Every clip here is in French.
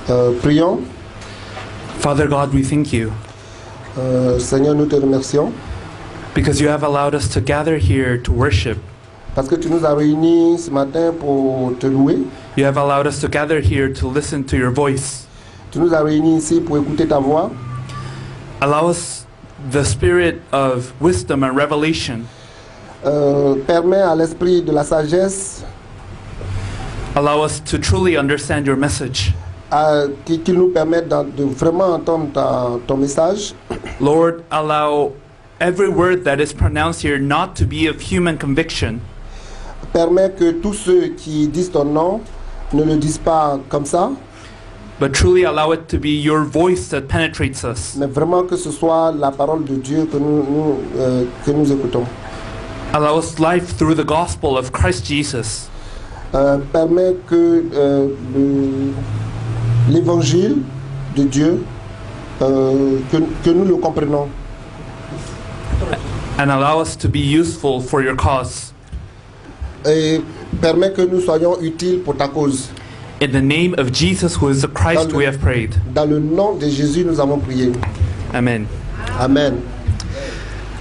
Prions. Father God, we thank you Seigneur, nous te remercions because you have allowed us to gather here to worship. parce que tu nous as réunis ce matin pour te louer. You have allowed us to gather here to listen to your voice. Tu nous as réunis ici pour écouter ta voix. Allow us the spirit of wisdom and revelation. Permets à l'esprit de la sagesse Allow us to truly understand your message. qu'il nous permette de vraiment entendre ton message. Lord, allow every word that is pronounced here not to be of human conviction, Permets que tous ceux qui disent ton nom ne le disent pas comme ça, but truly allow it to be your voice that penetrates us. mais vraiment que ce soit la parole de Dieu que nous écoutons. Allow us life through the gospel of Christ Jesus. Permet que l'évangile de Dieu, que nous le comprenons. And allow us to be useful for your cause. Et permet que nous soyons utiles pour ta cause. In the name of Jesus, who is the Christ, we have prayed. Dans le nom de Jésus, nous avons prié. Amen. Amen.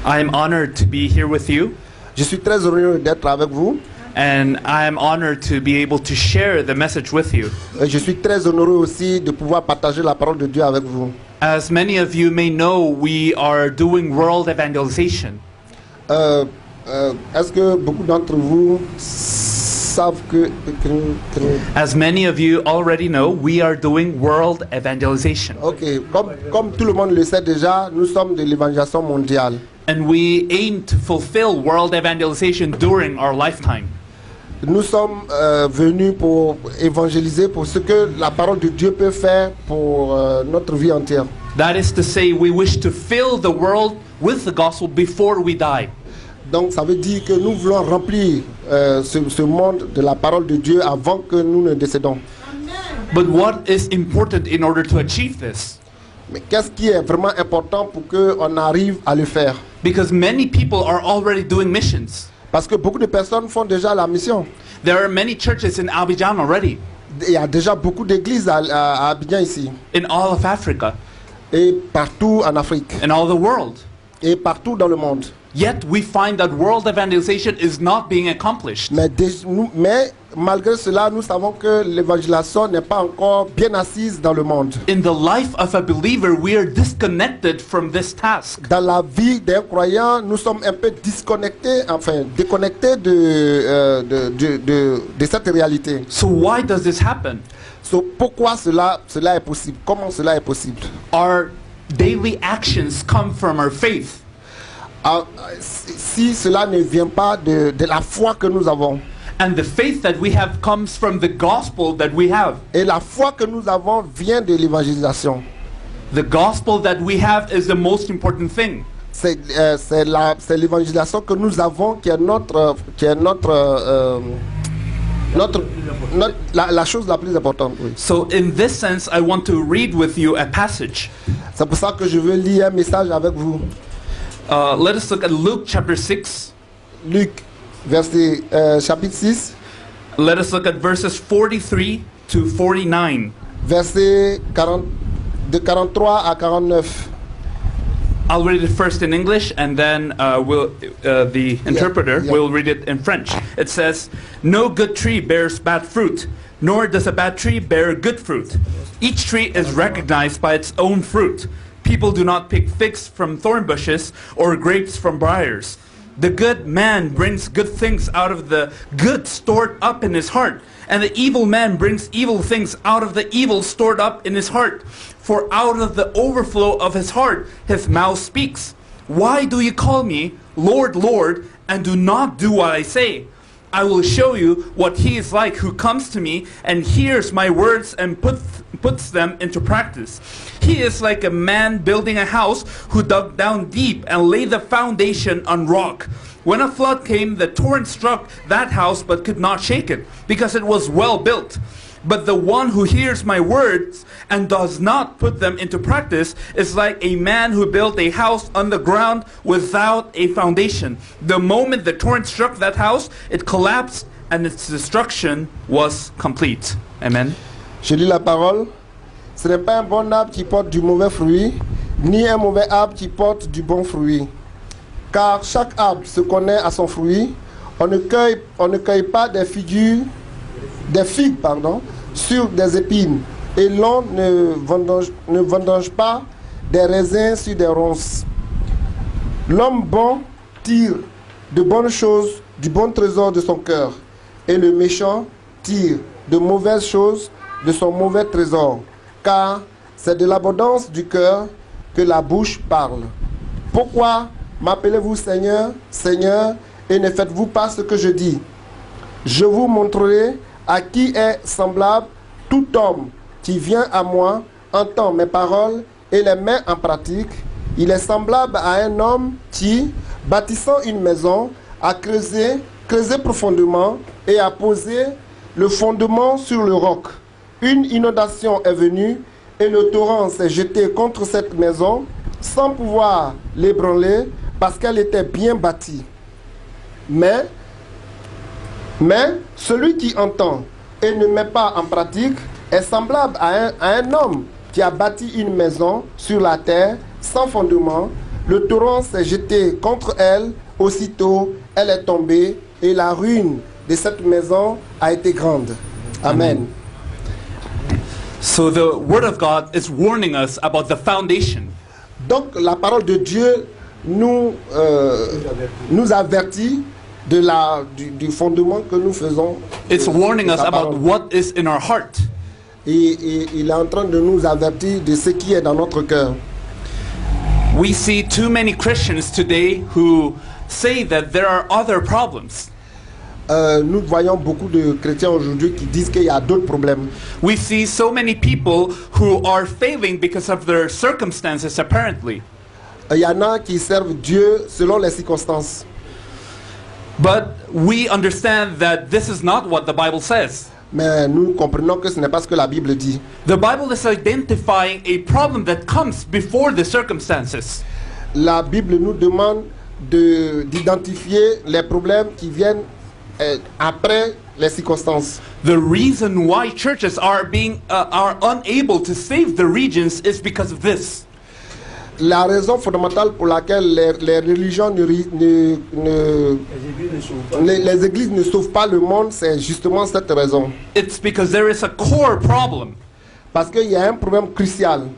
I am honored to be here with you, Je suis très heureux d'être avec vous. and I am honored to be able to share the message with you. Et je suis très honoreux aussi de pouvoir partager la parole de Dieu avec vous. As many of you may know, we are doing world evangelization. Est-ce que beaucoup d'entre vous savent que As many of you already know, we are doing world evangelization. ok, comme tout le monde le sait déjà, nous sommes de l'évangélisation mondiale. And we aim to fulfill world evangelization during our lifetime. Nous sommes venus pour évangéliser pour ce que la parole de Dieu peut faire pour notre vie entière. That is to say, we wish to fill the world with the gospel before we die. Donc ça veut dire que nous voulons remplir ce monde de la parole de Dieu avant que nous ne décédons. But what is important in order to achieve this? Mais qu'est-ce qui est vraiment important pour qu'on arrive à le faire? Because many people are already doing missions. Parce que beaucoup de personnes font déjà la mission. There are many churches in Abidjan already, Il y a déjà beaucoup d'églises à Abidjan ici. in all of Africa, Et partout en Afrique. in all the world. Et partout dans le monde. Yet we find that world evangelization is not being accomplished. Mais malgré cela, nous savons que l'évangélisation n'est pas encore bien assise dans le monde. In the life of a believer, we are disconnected from this task. Dans la vie d'un croyant, nous sommes un peu déconnectés de cette réalité. So why does this happen? Pourquoi cela est possible? Comment cela est possible? Our daily actions come from our faith. Si cela ne vient pas de la foi que nous avons. And the faith that we have comes from the gospel that we have. Et la foi que nous avons vient de l'évangélisation. The gospel that we have is the most important thing. C'est l'évangélisation que nous avons qui est la chose la plus importante. Oui. So in this sense, I want to read with you a passage. C'est pour ça que je veux lire un message avec vous. Let us look at Luke chapter 6. Luc, chapitre 6, Let us look at verses 43 to 49. versets de 43 à 49. I'll read it first in English, and then the interpreter yeah. will read it in French. It says, "No good tree bears bad fruit, nor does a bad tree bear good fruit. Each tree is recognized by its own fruit. People do not pick figs from thorn bushes or grapes from briars. The good man brings good things out of the good stored up in his heart, and the evil man brings evil things out of the evil stored up in his heart. For out of the overflow of his heart, his mouth speaks. Why do you call me Lord, Lord, and do not do what I say? I will show you what he is like who comes to me and hears my words and puts them into practice. He is like a man building a house who dug down deep and laid the foundation on rock. When a flood came, the torrent struck that house but could not shake it, because it was well built. But the one who hears my words and does not put them into practice is like a man who built a house on the ground without a foundation. The moment the torrent struck that house, it collapsed and its destruction was complete." Amen. Je lis la parole. Ce n'est pas un bon arbre qui porte du mauvais fruit, ni un mauvais arbre qui porte du bon fruit. Car chaque arbre se connaît à son fruit. On ne cueille pas des figues sur des épines, et l'on ne vendange pas des raisins sur des ronces. L'homme bon tire de bonnes choses du bon trésor de son cœur, et le méchant tire de mauvaises choses de son mauvais trésor, car c'est de l'abondance du cœur que la bouche parle. Pourquoi m'appelez-vous Seigneur, Seigneur, et ne faites-vous pas ce que je dis? Je vous montrerai à qui est semblable tout homme qui vient à moi, entend mes paroles et les met en pratique. Il est semblable à un homme qui, bâtissant une maison, a creusé profondément et a posé le fondement sur le roc. Une inondation est venue et le torrent s'est jeté contre cette maison sans pouvoir l'ébranler parce qu'elle était bien bâtie. Mais celui qui entend et ne met pas en pratique est semblable à un homme qui a bâti une maison sur la terre sans fondement. Le torrent s'est jeté contre elle, aussitôt elle est tombée et la ruine de cette maison a été grande. Amen. So the Word of God is warning us about the foundation. Donc la parole de Dieu nous avertit du fondement que nous faisons. It's warning us about what is in our heart. Et il est en train de nous avertir de ce qui est dans notre cœur. We see too many Christians today who say that there are other problems. Nous voyons beaucoup de chrétiens aujourd'hui qui disent qu'il y a d'autres problèmes. We see so many people who are failing because of their circumstances, apparently. Il y en a qui servent Dieu selon les circonstances. But we understand that this is not what the Bible says. Mais nous comprenons que ce n'est pas ce que la Bible dit. The Bible is identifying a problem that comes before the circumstances. La Bible nous demande d'identifier les problèmes qui viennent après les circonstances. The reason why churches are unable to save the regions is because of this. La raison fondamentale pour laquelle les religions les églises ne sauvent pas le monde, c'est justement cette raison. It's because there is a core problem. Parce qu'il y a un problème crucial.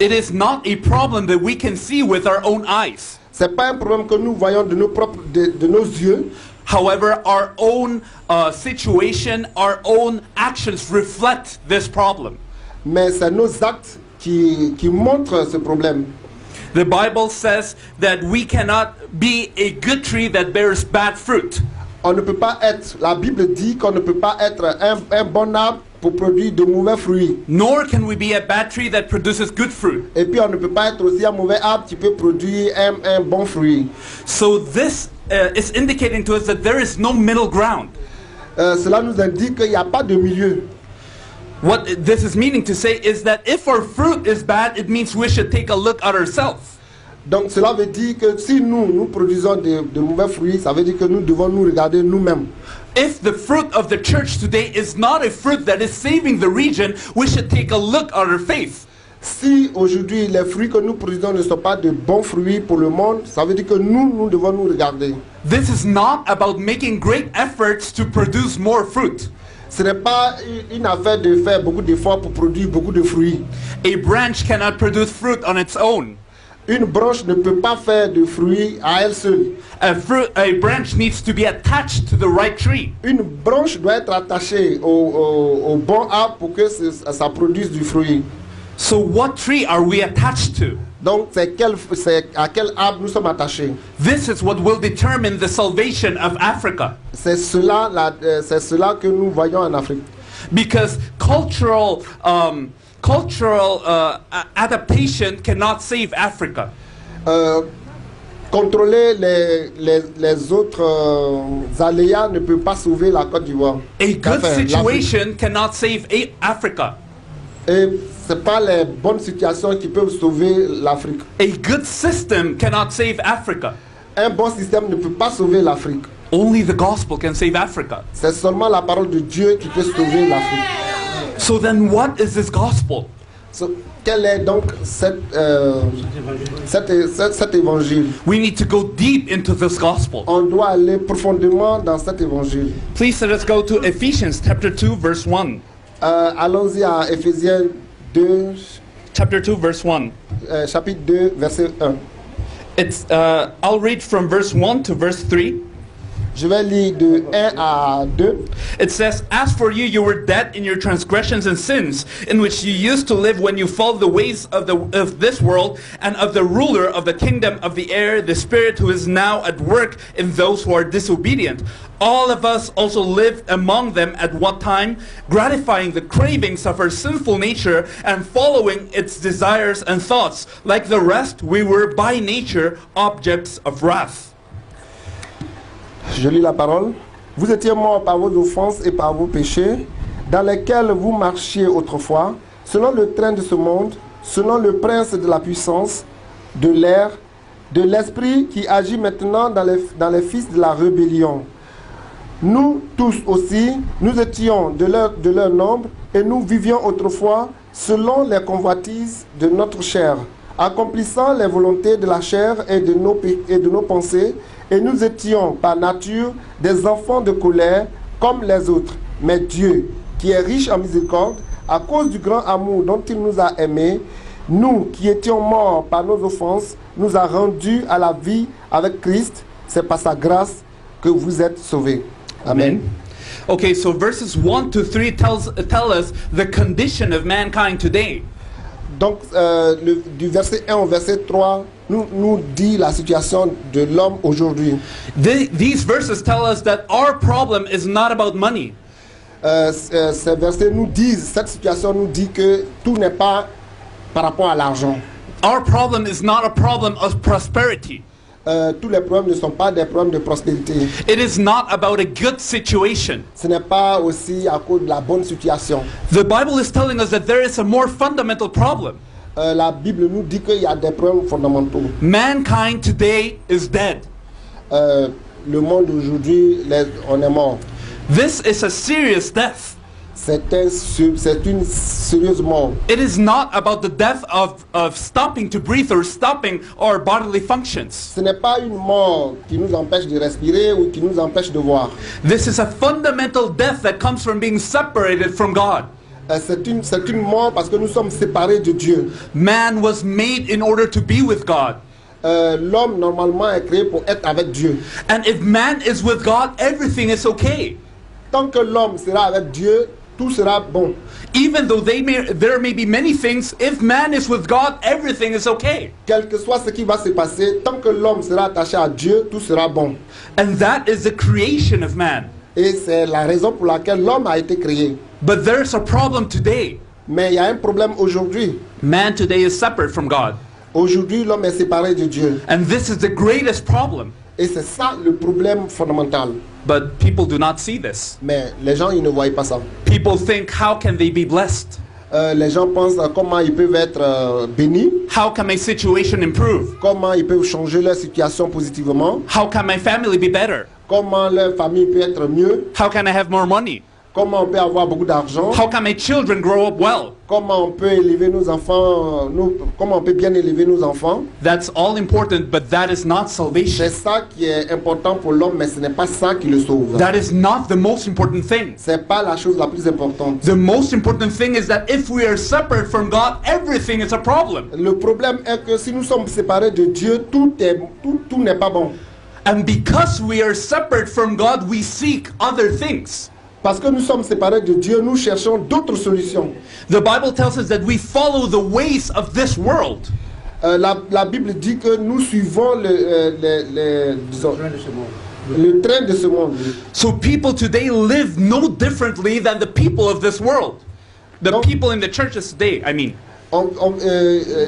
It is not a problem that we can see with our own eyes. C'est pas un problème que nous voyons de nos yeux. However, our own situation, our own actions reflect this problem. Mais c'est nos actes qui montrent ce problème. The Bible says that we cannot be a good tree that bears bad fruit. On ne peut pas être, la Bible dit qu'on ne peut pas être un bon arbre pour produire de mauvais fruits. Nor can we be a bad tree that produces good fruit. Et puis on ne peut pas être aussi un mauvais arbre qui peut produire un bon fruit. So this is indicating to us that there is no middle ground. Cela nous indique qu'il n'y a pas de milieu. What this is meaning to say is that if our fruit is bad, it means we should take a look at ourselves. Donc cela veut dire que si nous produisons de mauvais fruits, ça veut dire que nous devons nous regarder nous-mêmes. If the fruit of the church today is not a fruit that is saving the region, we should take a look at our faith. Si aujourd'hui les fruits que nous produisons ne sont pas de bons fruits pour le monde, ça veut dire que nous devons nous regarder. This is not about making great efforts to produce more fruit. Ce n'est pas une affaire de faire beaucoup d'efforts pour produire beaucoup de fruits. A branch cannot produce fruit on its own. Une branche ne peut pas faire de fruits à elle seule. A branch needs to be attached to the right tree. Une branche doit être attachée au bon arbre pour que ça produise du fruit. So what tree are we attached to? Donc c'est à quel arbre nous sommes attachés. This is what will determine the salvation of Africa. C'est cela que nous voyons en Afrique. Because cultural adaptation cannot save Africa. Contrôler les autres aléas ne peut pas sauver la Côte d'Ivoire. A good situation cannot save Africa. Et c'est pas les bonnes situations qui peuvent sauver l'Afrique. A good system cannot save Africa. Un bon système ne peut pas sauver l'Afrique. Only the gospel can save Africa. C'est seulement la parole de Dieu qui peut sauver l'Afrique. So then what is this gospel? Quel est donc cet évangile? We need to go deep into this gospel. On doit aller profondément dans cet évangile. Please let us go to Ephesians chapter 2 verse 1. Allons-y à Éphésiens 2, Chapter 2 verse 1. chapitre 2, verset 1. I'll read from verse 1 to verse 3. Je vais lire de 1 à 2. It says, "As for you, you were dead in your transgressions and sins, in which you used to live when you followed the ways of this world and of the ruler of the kingdom of the air, the spirit who is now at work in those who are disobedient. All of us also lived among them at one time, gratifying the cravings of our sinful nature and following its desires and thoughts. Like the rest, we were by nature objects of wrath." Je lis la parole. Vous étiez morts par vos offenses et par vos péchés, dans lesquels vous marchiez autrefois, selon le train de ce monde, selon le prince de la puissance, de l'air, de l'esprit qui agit maintenant dans les fils de la rébellion. Nous tous aussi, nous étions de leur nombre et nous vivions autrefois selon les convoitises de notre chair, accomplissant les volontés de la chair et de nos pensées, et nous étions par nature des enfants de colère comme les autres. Mais Dieu, qui est riche en miséricorde, à cause du grand amour dont il nous a aimés, nous qui étions morts par nos offenses, nous a rendus à la vie avec Christ. C'est par sa grâce que vous êtes sauvés. Amen. Okay, so verses 1 to 3 tell us the condition of mankind today. Donc, du verset 1 au verset 3, nous dit la situation de l'homme aujourd'hui. These verses tell us that our problem is not about money. Ces versets nous disent, cette situation nous dit que tout n'est pas par rapport à l'argent. Our problem is not a problem of prosperity. Tous les problèmes ne sont pas des problèmes de prospérité. It is not about a good situation. Ce n'est pas aussi à cause de la bonne situation. The Bible is telling us that there is a more fundamental problem. La Bible nous dit qu'il y a des problèmes fondamentaux. Mankind today is dead. Le monde aujourd'hui, on est mort. This is a serious death. C'est une sérieuse mort. It is not about the death of stopping to breathe or stopping our bodily functions. Ce n'est pas une mort qui nous empêche de respirer ou qui nous empêche de voir. This is a fundamental death that comes from being separated from God. C'est une mort parce que nous sommes séparés de Dieu. Man was made in order to be with God. L'homme normalement est créé pour être avec Dieu. And if man is with God, everything is okay. Tant que l'homme sera avec Dieu, tout sera bon. Even though there may be many things, if man is with God, everything is okay. Quel que soit ce qui va se passer, tant que l'homme sera attaché à Dieu, tout sera bon. And that is the creation of man. Et c'est la raison pour laquelle l'homme a été créé. But there's a problem today. Mais il y a un problème aujourd'hui. Man today is separate from God. Aujourd'hui, l'homme est séparé de Dieu. And this is the greatest problem. Et c'est ça le problème fondamental. But people do not see this. Mais les gens, ils ne voient pas ça. People think, how can they be blessed? Les gens pensent comment ils peuvent être bénis. How can my situation improve? Comment ils peuvent changer leur situation positivement. How can my family be better? Comment leur famille peut être mieux. How can I have more money? Comment on peut avoir beaucoup d'argent. How can my children grow up well? Comment on peut élever nos enfants. Comment on peut bien élever nos enfants. That's all important, but that is not salvation. C'est ça qui est important pour l'homme, mais ce n'est pas ça qui le sauve. That is not the most important thing. C'est pas la chose la plus importante. The most important thing is that if we are separate from God, everything is a problem. Le problème est que si nous sommes séparés de Dieu, tout n'est pas bon. And because we are separate from God, we seek other things. Parce que nous sommes séparés de Dieu, nous cherchons d'autres solutions. The Bible tells us that we follow the ways of this world. La Bible dit que nous suivons le train de ce monde. So people today live no differently than the people of this world. The people in the churches today, I mean.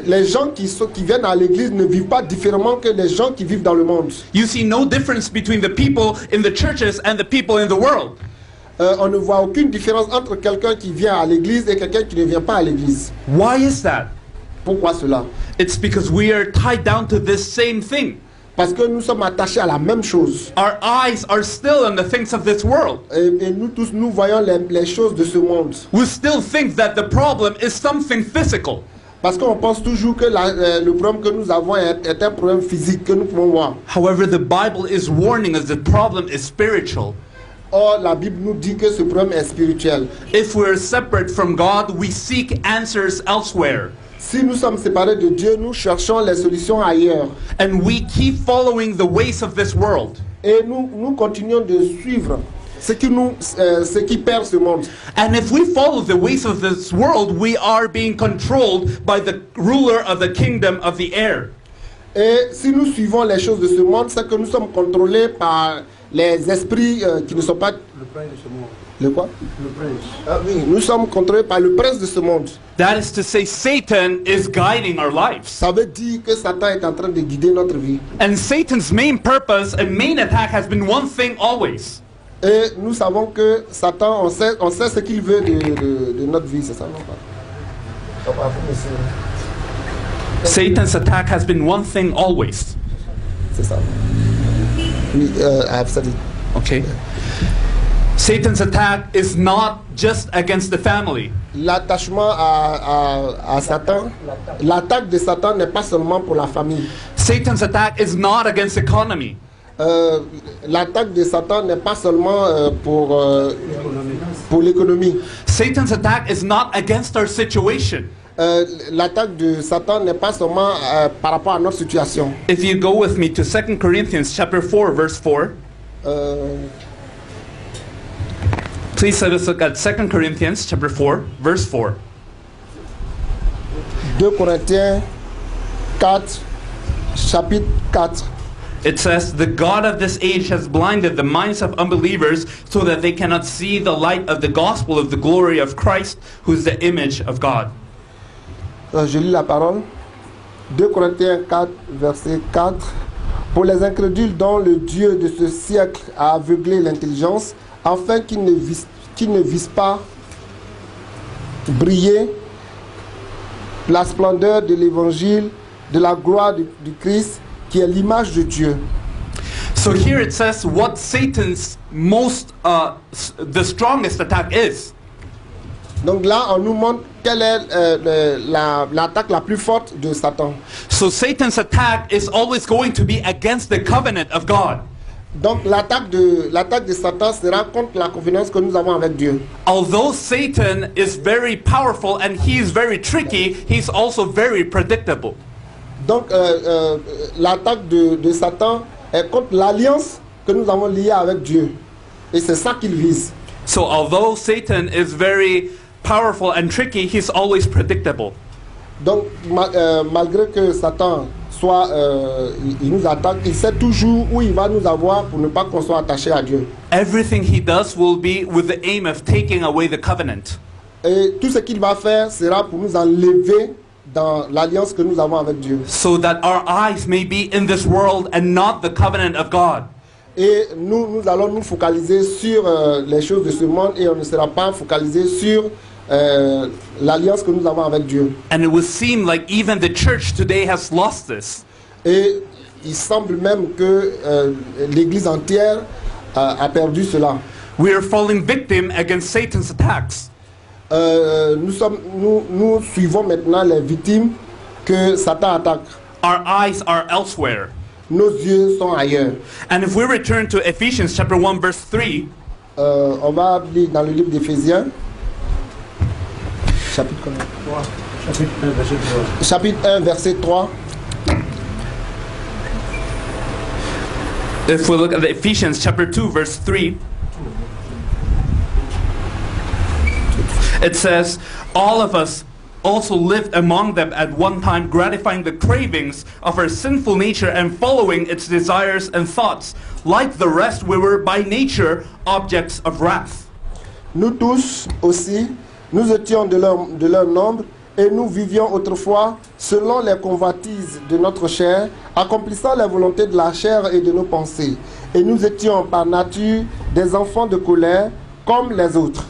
Les gens qui viennent à l'église ne vivent pas différemment que les gens qui vivent dans le monde. You see no difference between the people in the churches and the people in the world. On ne voit aucune différence entre quelqu'un qui vient à l'église et quelqu'un qui ne vient pas à l'église. Why is that? Pourquoi cela? It's because we are tied down to this same thing. Parce que nous sommes attachés à la même chose. Our eyes are still on the things of this world. Et nous tous, nous voyons les choses de ce monde. We still think that the problem is something physical. Parce qu'on pense toujours que le problème que nous avons est un problème physique que nous pouvons voir. However, the Bible is warning us the problem is spiritual. Or, la Bible nous dit que ce problème est spirituel. If we're separate from God, we seek answers elsewhere. Si nous sommes séparés de Dieu, nous cherchons les solutions ailleurs. And we keep following the ways of this world. Et nous continuons de suivre ce qui perd ce monde. And if we follow the ways of this world, we are being controlled by the ruler of the kingdom of the air. Et si nous suivons les choses de ce monde, c'est que nous sommes contrôlés par les esprits qui ne sont pas... Le prince de ce monde. Le quoi? Le prince. Ah oui, nous sommes contrôlés par le prince de ce monde. That is to say, Satan is guiding our lives. Ça veut dire que Satan est en train de guider notre vie. And Satan's main purpose and main attack has been one thing always. Et nous savons que Satan, on sait ce qu'il veut de notre vie, c'est ça, non pas? Satan's attack has been one thing always. C'est ça. Oui, I have said it. Okay. Satan's attack is not just against the family. L'attachement à Satan, l'attaque de Satan n'est pas seulement pour la famille. Satan's attack is not against economy. L'attaque de Satan n'est pas seulement pour l'économie. Satan's attack is not against our situation. L'attaque de Satan n'est pas seulement par rapport à notre situation. If you go with me to 2 Corinthians chapter 4 verse 4. Please let us look at 2 Corinthians chapter 4 verse 4. 2 Corinthiens 4 chapitre 4. It says, "The God of this age has blinded the minds of unbelievers so that they cannot see the light of the gospel of the glory of Christ, who is the image of God." Je lis la parole. 2 Corinthiens 4, verset 4. Pour les incrédules dont le Dieu de ce siècle a aveuglé l'intelligence, afin qu'ils ne visent pas briller la splendeur de l'évangile, de la gloire du Christ, qui est l'image de Dieu. So here it says what Satan's the strongest attack is. Donc là, on nous montre quelle est l'attaque la plus forte de Satan. So Satan's attack is always going to be against the covenant of God. Donc l'attaque de Satan sera contre la confiance que nous avons avec Dieu. Although Satan is very powerful and he is very tricky, he's also very predictable. Donc l'attaque de Satan est contre l'alliance que nous avons liée avec Dieu. Et c'est ça qu'il vise. So although Satan is very powerful and tricky, he's always predictable. Donc malgré que Satan il nous attaque, il sait toujours où il va nous avoir pour ne pas qu'on soit attaché à Dieu. Everything he does will be with the aim of taking away the covenant. Et tout ce qu'il va faire sera pour nous enlever dans l'alliance que nous avons avec Dieu. So that our eyes may be in this world and not the covenant of God. Et nous allons nous focaliser sur les choses de ce monde et on ne sera pas focalisé sur l'alliance que nous avons avec Dieu. And it would seem like even the church today has lost this. Et il semble même que l'Église entière a perdu cela. We are falling victim against Satan's attacks. Nous suivons maintenant les victimes que Satan attaque. Our eyes are elsewhere. Nos yeux sont ailleurs. And if we return to Ephesians chapter 1 verse 3, on va lire dans le livre d'Éphésiens, chapitre 3. Chapitre 1, verset 3. Chapitre 1, verset 3. if we look at Ephesians chapter 2 verse 3, it says, "All of us also lived among them at one time, gratifying the cravings of our sinful nature and following its desires and thoughts. Like the rest, we were by nature objects of wrath." Nous tous aussi, nous étions de leur nombre et nous vivions autrefois selon les convoitises de notre chair, accomplissant les volontés de la chair et de nos pensées. Et nous étions par nature des enfants de colère comme les autres.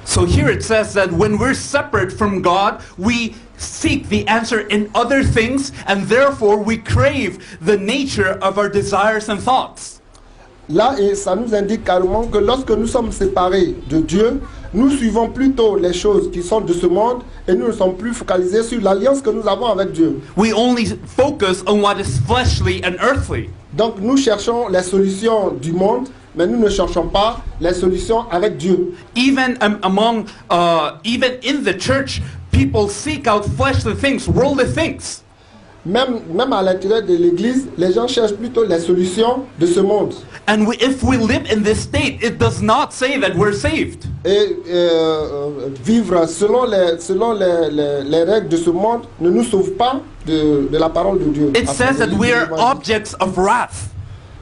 So here it says that when we're separate from God, we seek the answer in other things, and therefore we crave the nature of our desires and thoughts. Là, et ça nous indique carrément que lorsque nous sommes séparés de Dieu, nous suivons plutôt les choses qui sont de ce monde et nous ne sommes plus focalisés sur l'alliance que nous avons avec Dieu. We only focus on what is fleshly and earthly. Donc nous cherchons les solutions du monde, mais nous ne cherchons pas les solutions avec Dieu. Even even in the church, people seek out fleshly things, worldly things. Même à l'intérieur de l'église, les gens cherchent plutôt les solutions de ce monde. And if we live in this state, it does not say that we're saved. Et vivre selon les règles de ce monde ne nous sauve pas de la parole de Dieu. It says that we are objects of wrath.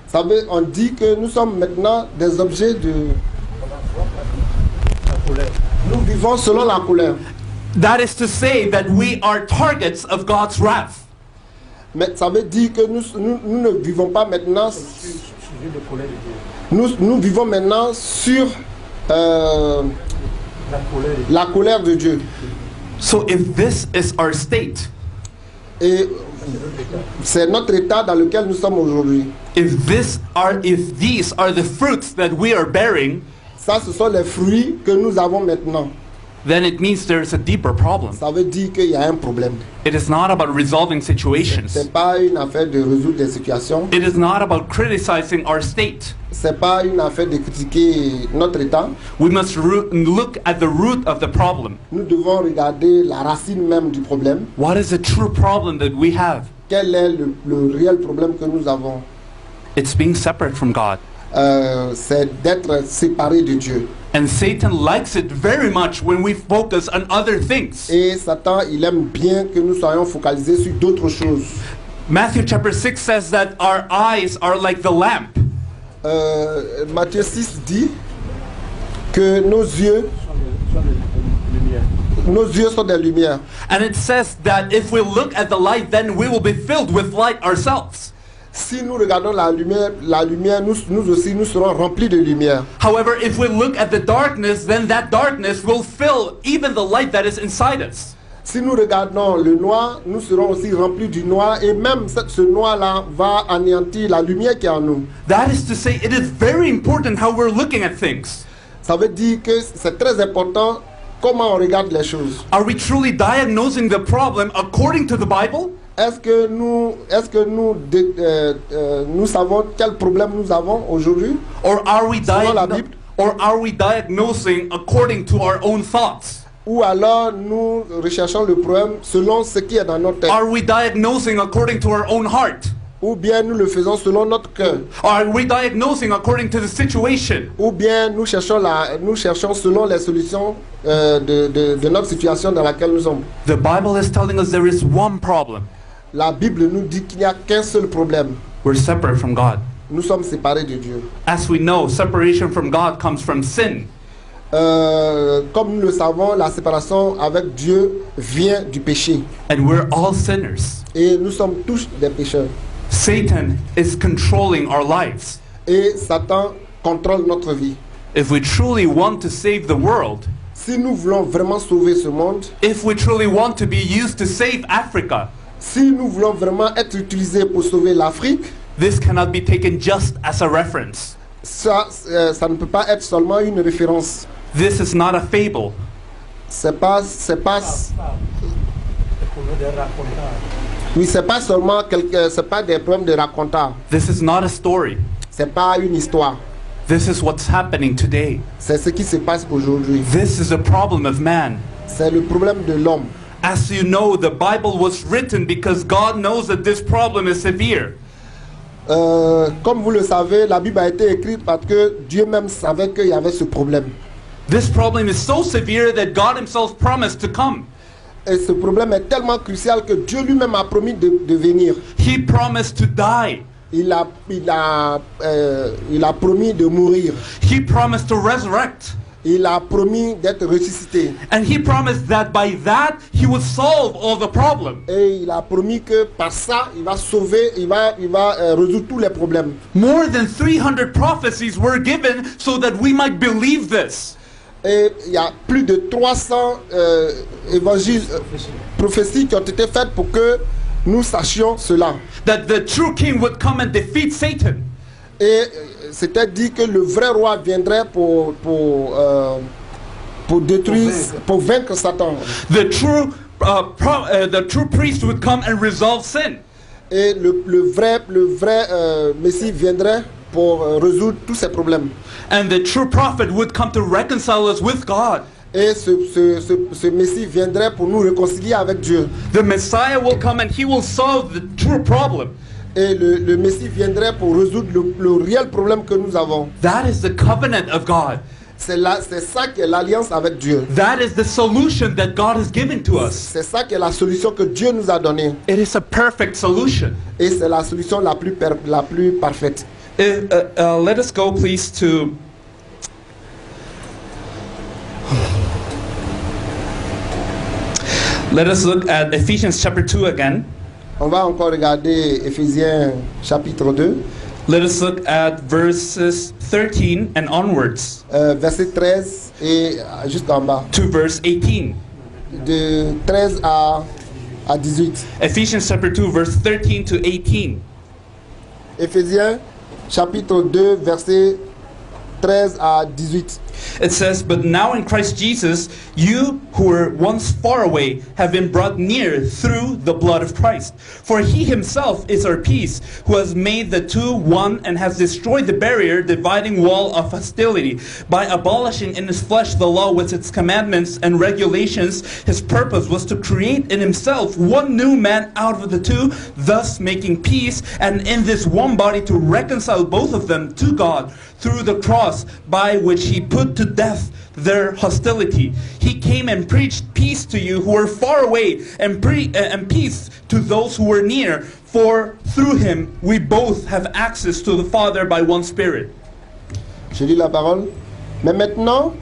Vous savez, on dit que nous sommes maintenant des objets de... Nous vivons selon la colère. That is to say that we are targets of God's wrath. Mais ça veut dire que nous ne vivons pas maintenant... Sujet de colère de Dieu. Nous vivons maintenant sur la colère de Dieu. So if this is our state, Et c'est notre état dans lequel nous sommes aujourd'hui. if these are the fruits that we are bearing, Ça, ce sont les fruits que nous avons maintenant. then it means there's a deeper problem. Ça veut dire qu'il y a un problème. It is not about resolving situations. C'est pas une affaire de résoudre des situations. It is not about criticizing our state. C'est pas une affaire de critiquer notre état. We must look at the root of the problem. Nous devons regarder la racine même du problème. What is the true problem that we have? Quel est le réel problème que nous avons? It's being separate from God. C'est d'être séparé de Dieu. And Satan likes it very much when we focus on other things. Et Satan, il aime bien que nous soyons focalisés sur d'autres choses. Matthew chapter 6 says that our eyes are like the lamp. Matthieu 6 dit que nos yeux sont des lumières. And it says that if we look at the light, then we will be filled with light ourselves. Si nous regardons la lumière, nous aussi, nous serons remplis de lumière. However, if we look at the darkness, then that darkness will fill even the light that is inside us. Si nous regardons le noir, nous serons aussi remplis du noir et même ce noir-là va anéantir la lumière qui est en nous. That is to say, it is very important how we're looking at things. Ça veut dire que c'est très important comment on regarde les choses. Are we truly diagnosing the problem according to the Bible? Est-ce que nous savons quel problème nous avons aujourd'hui? Or are we Selon la Bible. diagnosing according to our own thoughts? Ou alors nous recherchons le problème selon ce qui est dans notre tête? Are we diagnosing according to our own heart? Ou bien nous le faisons selon notre cœur? Are we diagnosing according to the situation? Ou bien nous cherchons selon les solutions de notre situation dans laquelle nous sommes? The Bible is telling us there is one problem. La Bible nous dit qu'il n'y a qu'un seul problème. We're separate from God. Nous sommes séparés de Dieu. As we know, separation from God comes from sin. Comme nous le savons, la séparation avec Dieu vient du péché. And we're all sinners. Et nous sommes tous des pécheurs. Satan is controlling our lives. Et Satan contrôle notre vie. If we truly want to save the world, Si nous voulons vraiment sauver ce monde, if we truly want to be used to save Africa, si nous voulons vraiment être utilisés pour sauver l'Afrique, this cannot be taken just as a reference. ça ne peut pas être seulement une référence. This is not a fable. C'est pas seulement c'est pas des problèmes de racontage. This is not a story. C'est pas une histoire. This is what's happening today. C'est ce qui se passe aujourd'hui. This is a problem of man. C'est le problème de l'homme. As you know, the Bible was written because God knows that this problem is severe. Comme vous le savez, la Bible a été écrite parce que Dieu même savait qu'il y avait ce problème. This problem is so severe that God himself promised to come. Et ce problème est tellement crucial que Dieu lui-même a promis de venir. He promised to die. Il a promis de mourir. He promised to resurrect. Il a promis d'être ressuscité. And he promised that by that he would solve all the problems. Et il a promis que par ça, il va sauver, il va résoudre tous les problèmes. More than 300 prophecies were given so that we might believe this. Et il y a plus de 300 évangiles, prophéties qui ont été faites pour que nous sachions cela. That the true king would come and defeat Satan. Et c'était dit que le vrai roi viendrait pour détruire, pour vaincre Satan. The true priest would come and resolve sin. Et le vrai Messie viendrait pour résoudre tous ces problèmes. And the true prophet would come to reconcile us with God. Et ce Messie viendrait pour nous réconcilier avec Dieu. The Messiah will come and he will solve the true problem. Et le Messie viendrait pour résoudre le réel problème que nous avons. That is the covenant of God. C'est ça qui est l'alliance avec Dieu. That is the solution that God has given to us. C'est ça qui est la solution que Dieu nous a donnée. It is a perfect solution. Et c'est la solution la plus parfaite. Let us go please to let us look at Ephesians chapter 2 again. On va encore regarder Éphésiens chapitre 2. Let us look at verses 13 and onwards. Verset 13 et juste en bas. To verse 18. De 13 à 18. Ephesians chapter 2 verse 13 to 18. Éphésiens chapitre 2 verset 13 à 18. It says, "But now in Christ Jesus, you who were once far away have been brought near through the blood of Christ. For he himself is our peace, who has made the two one and has destroyed the barrier, dividing wall of hostility. By abolishing in his flesh the law with its commandments and regulations, his purpose was to create in himself one new man out of the two, thus making peace, and in this one body to reconcile both of them to God through the cross, by which he put to death their hostility. He came and preached peace to you who were far away, and peace to those who were near. For through him we both have access to the Father by one Spirit." Je lis la parole. Mais maintenant,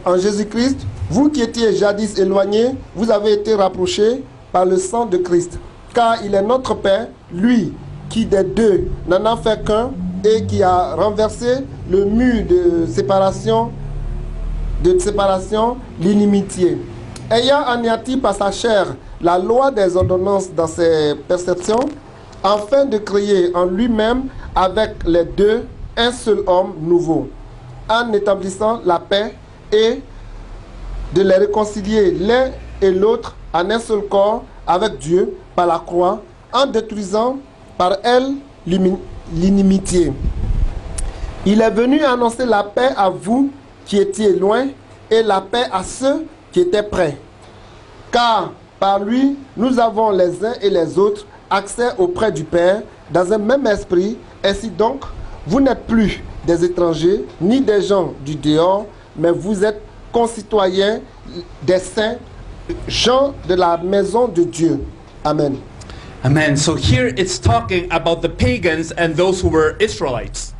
en Jésus-Christ, vous qui étiez jadis éloignés, vous avez été rapprochés par le sang de Christ. Car il est notre Père, lui qui des deux n'en a fait qu'un, et qui a renversé le mur de séparation, l'inimitié. Ayant anéanti par sa chair la loi des ordonnances dans ses perceptions, afin de créer en lui-même avec les deux un seul homme nouveau, en établissant la paix et de les réconcilier l'un et l'autre en un seul corps avec Dieu par la croix, en détruisant par elle l'inimitié. Il est venu annoncer la paix à vous qui étiez loin et la paix à ceux qui étaient près. Car par lui, nous avons les uns et les autres accès auprès du Père dans un même esprit. Ainsi donc, vous n'êtes plus des étrangers ni des gens du dehors, mais vous êtes concitoyens des saints, gens de la maison de Dieu. Amen. Amen. So here it's talking about the pagans and those who were Israelites.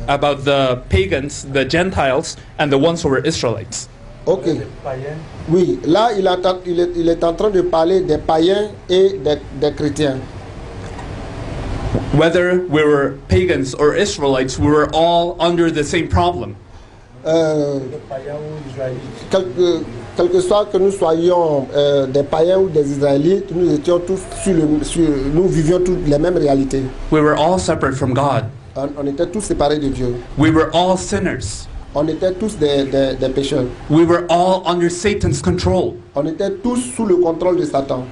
About the pagans, the Gentiles, and the ones who were Israelites. Ok. Oui, là il est en train de parler des païens et des chrétiens. Whether we were pagans or Israelites, we were all under the same problem. Quel que soit que nous soyons des païens ou des Israélites, nous étions tous nous vivions toutes les mêmes réalités. We were all separate from God. On était tous séparés de Dieu. We were all sinners. On était tous des pécheurs. We were all under Satan's control. On était tous sous le contrôle de Satan.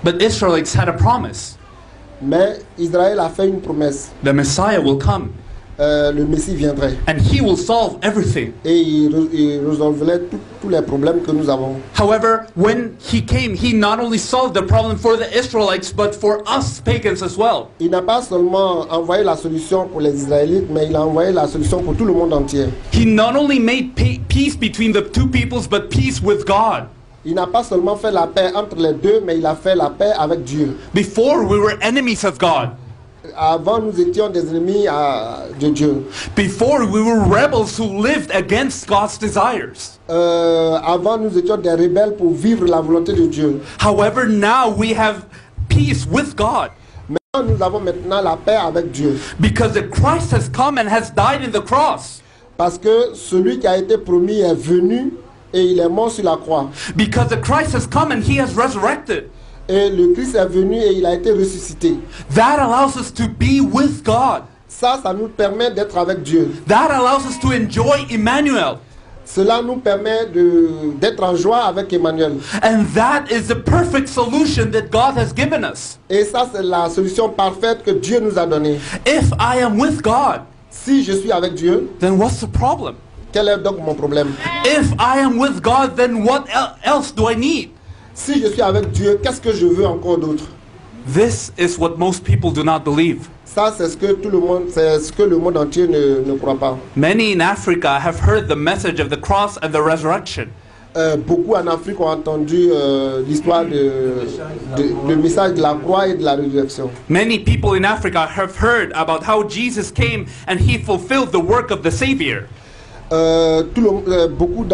But Israelites had a promise. Mais Israël a fait une promesse. The Messiah will come. Le Messie viendrait. And he will solve everything. Et il résolverait tous les problèmes que nous avons. However, when he came, he not only solved the problem for the Israelites, but for us pagans as well. Il n'a pas seulement envoyé la solution pour les Israélites, mais il a envoyé la solution pour tout le monde entier. He not only made peace between the two peoples, but peace with God. Il n'a pas seulement fait la paix entre les deux, mais il a fait la paix avec Dieu. Before we were enemies of God. Avant, nous étions des ennemis de Dieu. Before we were rebels who lived against God's desires. Avant, nous étions des rebelles pour vivre la volonté de Dieu. However, now we have peace with God. Maintenant, nous avons maintenant la paix avec Dieu. Because the Christ has come and has died in the cross. Parce que celui qui a été promis est venu et il est mort sur la croix. Because the Christ has come and he has resurrected. Et le Christ est venu et il a été ressuscité. That allows us to be with God. Ça nous permet d'être avec Dieu. That allows us to enjoy Emmanuel. Cela nous permet d'être en joie avec Emmanuel. And that is the perfect solution that God has given us. Et ça, c'est la solution parfaite que Dieu nous a donnée. If I am with God, Si je suis avec Dieu, then what's the problem? quel est donc mon problème? If I am with God, then what else do I need? Si je suis avec Dieu, qu'est-ce que je veux encore d'autre? This is what most people do not believe. Ça, c'est ce que le monde entier ne croit pas. Many in Africa have heard the message of the cross and the resurrection. Beaucoup en Afrique ont entendu l'histoire le message de la croix et de la résurrection. Many people in Africa have heard about how Jesus came and he fulfilled the work of the Savior. Beaucoup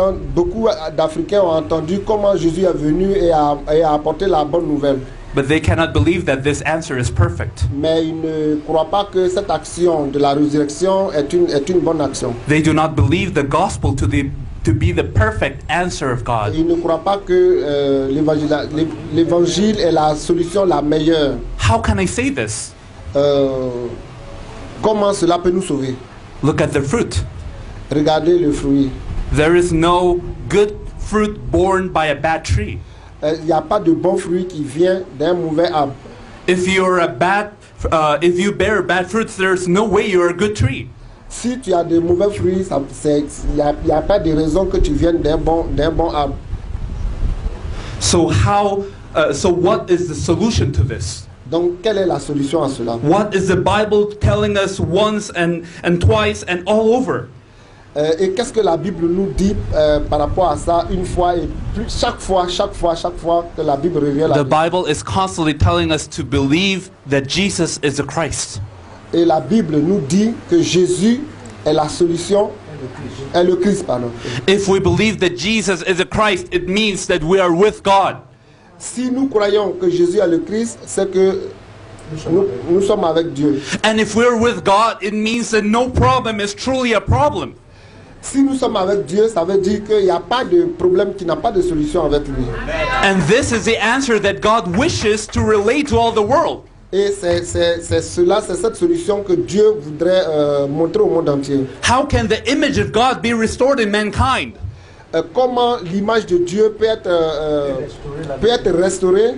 d'Africains ont entendu comment Jésus est venu et a apporté la bonne nouvelle. But they cannot believe that this answer is perfect. Mais ils ne croient pas que cette action de la résurrection est une bonne action. They do not believe the gospel to be the perfect answer of God. Ils ne croient pas que l'évangile est la solution la meilleure. How can I say this? Comment cela peut nous sauver? Look at the fruit. Regardez le fruit. There is no good fruit born by a bad tree. Il n'y a pas de bon fruit qui vient d'un mauvais arbre. If you bear bad fruits, there's no way you're a good tree. Si tu as de mauvais fruits, il n'y a pas de raison que tu viennes d'un bon arbre. So what is the solution to this? Donc, quelle est la solution à cela? What is the Bible telling us once and twice and all over? Et qu'est-ce que la Bible nous dit par rapport à ça une fois et chaque fois que la Bible revient The Bible is constantly telling us to believe that Jesus is the Christ. Et la Bible nous dit que Jésus est la solution, est le Christ, pardon. If we believe that Jesus is the Christ, it means that we are with God. Si nous croyons que Jésus est le Christ, c'est que nous sommes avec Dieu. And if we're with God, it means that no problem is truly a problem. Si nous sommes avec Dieu, ça veut dire qu'il n'y a pas de problème, qu'il n'a pas de solution avec lui. And this is the answer that God wishes to relay to all the world. Et c'est cette solution que Dieu voudrait montrer au monde entier. How can the image of God be restored in mankind? Comment l'image de Dieu peut être restaurée,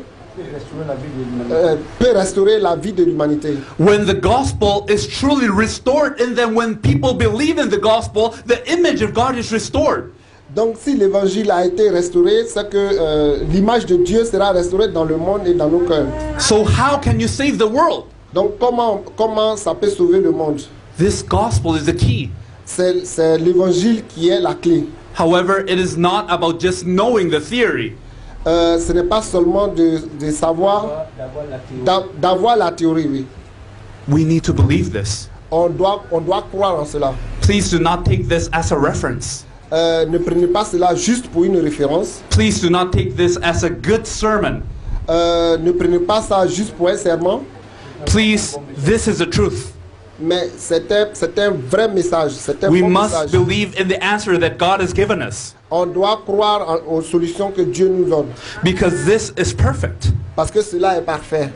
peut restaurer la vie de l'humanité. When the gospel is truly restored, and then when people believe in the gospel, the image of God is restored. Donc si l'évangile a été restauré, c'est que l'image de Dieu sera restaurée dans le monde et dans nos cœurs. So how can you save the world? Donc comment ça peut sauver le monde? This gospel is the key. C'est l'évangile qui est la clé. However, it is not about just knowing the theory. Ce n'est pas seulement de savoir, d'avoir la théorie, oui. We need to believe this. On doit croire en cela. Please do not take this as a reference. Ne prenez pas cela juste pour une référence. Please do not take this as a good sermon. Ne prenez pas ça juste pour un serment. Please, this is the truth. Mais c'est un vrai message. C'est un We bon must message. believe in the answer that God has given us. On doit croire aux solutions que Dieu nous donne. Because this is perfect. Parce que cela est parfait.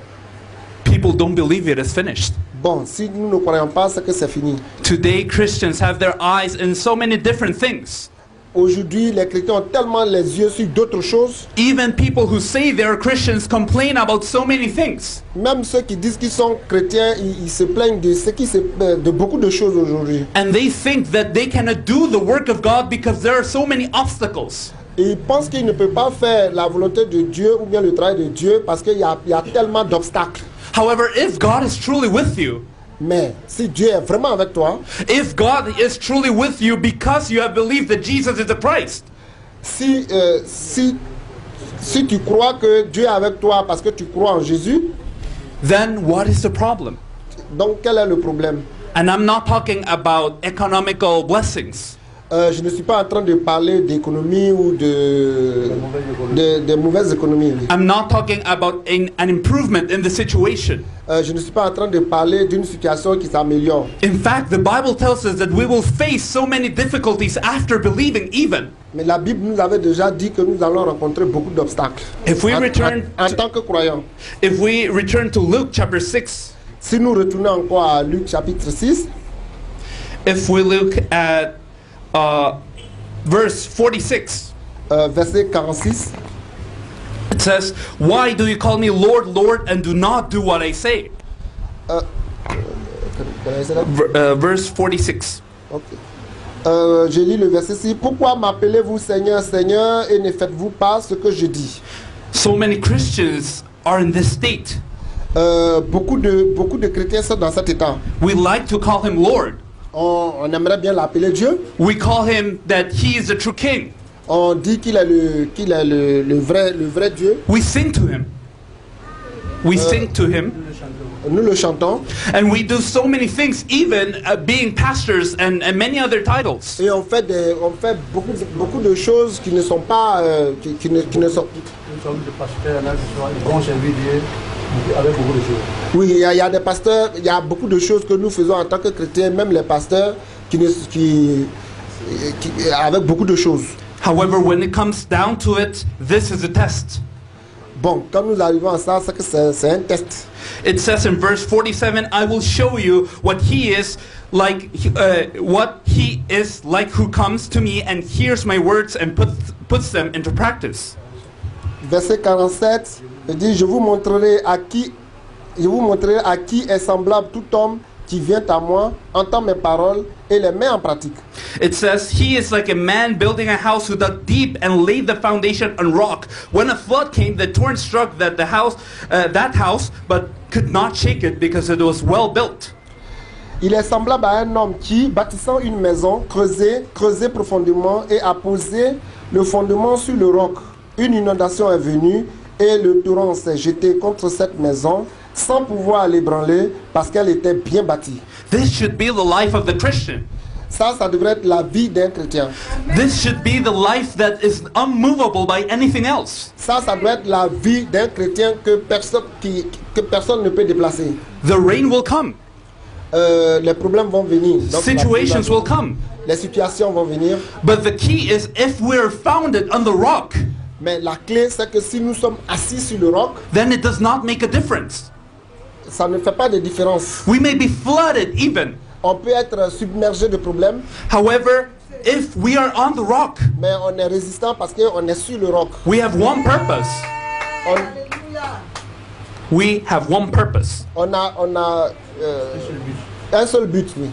People don't believe it is finished. Bon, si nous ne croyons pas, c'est que c'est fini. Today, Christians have their eyes in so many different things. Aujourd'hui, les chrétiens ont tellement les yeux sur d'autres choses. Even people who say they're Christians complain about so many things. Même ceux qui disent qu'ils sont chrétiens, ils se plaignent de beaucoup de choses aujourd'hui. And they think that they cannot do the work of God because there are so many obstacles. Et ils pensent qu'ils ne peuvent pas faire la volonté de Dieu ou bien le travail de Dieu parce qu'il y a tellement d'obstacles. However, if God is truly with you, Mais si Dieu est vraiment avec toi, if God is truly with you because you have believed that Jesus is the Christ, si tu crois que Dieu est avec toi parce que tu crois en Jésus, then what is the problem? donc quel est le problème? And I'm not talking about economical blessings. Je ne suis pas en train de parler d'économie ou de mauvaise économie. Oui. I'm not talking about an improvement in the situation. Je ne suis pas en train de parler d'une situation qui s'améliore. In fact, the Bible tells us that we will face so many difficulties after believing even. Mais la Bible nous avait déjà dit que nous allons rencontrer beaucoup d'obstacles If we return en tant que croyants. If we return to Luke chapter 6, Si nous retournons encore à Luc chapitre 6, if we look at verse 46, verset 46, it says, "Why do you call me Lord, Lord, and do not do what I say?" Verse 46. ok. Je lis le verset 6. Pourquoi m'appelez-vous Seigneur, Seigneur, et ne faites-vous pas ce que je dis? So many Christians are in this state. Beaucoup de chrétiens sont dans cet état. We like to call him Lord. On aimerait bien l'appeler Dieu. We call him that he is the true king. On dit qu'il est le vrai Dieu. We sing to him. We sing to him. Nous le chantons. And we do so many things, even being pastors and many other titles. Et on fait beaucoup de choses qui ne sont pas qui ne sont. Nous sommes des pasteurs, là, qui sont des bons serviteurs Dieu, avec beaucoup de choses. Oui, il y a des pasteurs, il y a beaucoup de choses que nous faisons en tant que chrétiens, même les pasteurs avec beaucoup de choses. However, when it comes down to it, this is a test. Bon, quand nous arrivons à ça, c'est que c'est un test. It says in verse 47, "I will show you what he is like who comes to me and hears my words and puts them into practice." Verset 47, il dit, je vous montrerai à qui est semblable tout homme qui vient à moi, entend mes paroles et les met en pratique. It says, "He is like a man building a house who dug deep and laid the foundation on rock. When a flood came, the torrent struck that house, but could not shake it because it was well built." Il est semblable à un homme qui, bâtissant une maison, creusait profondément et a posé le fondement sur le roc. Une inondation est venue et le torrent s'est jeté contre cette maison sans pouvoir l'ébranler parce qu'elle était bien bâtie. This should be the life of the Christian. Ça devrait être la vie d'un chrétien. This should be the life that is unmovable by anything else. Ça doit être la vie d'un chrétien que personne ne peut déplacer. The rain will come. Les problèmes vont venir. Donc, Situations will come. Les situations vont venir. But the key is if we're founded on the rock, Mais la clé, c'est que si nous sommes assis sur le roc, then it does not make a difference. ça ne fait pas de différence. We may be flooded even. On peut être submergé de problèmes, However, if we are on the rock, mais on est résistant parce qu'on est sur le roc. we have one purpose. We have one purpose. On a un seul but, oui.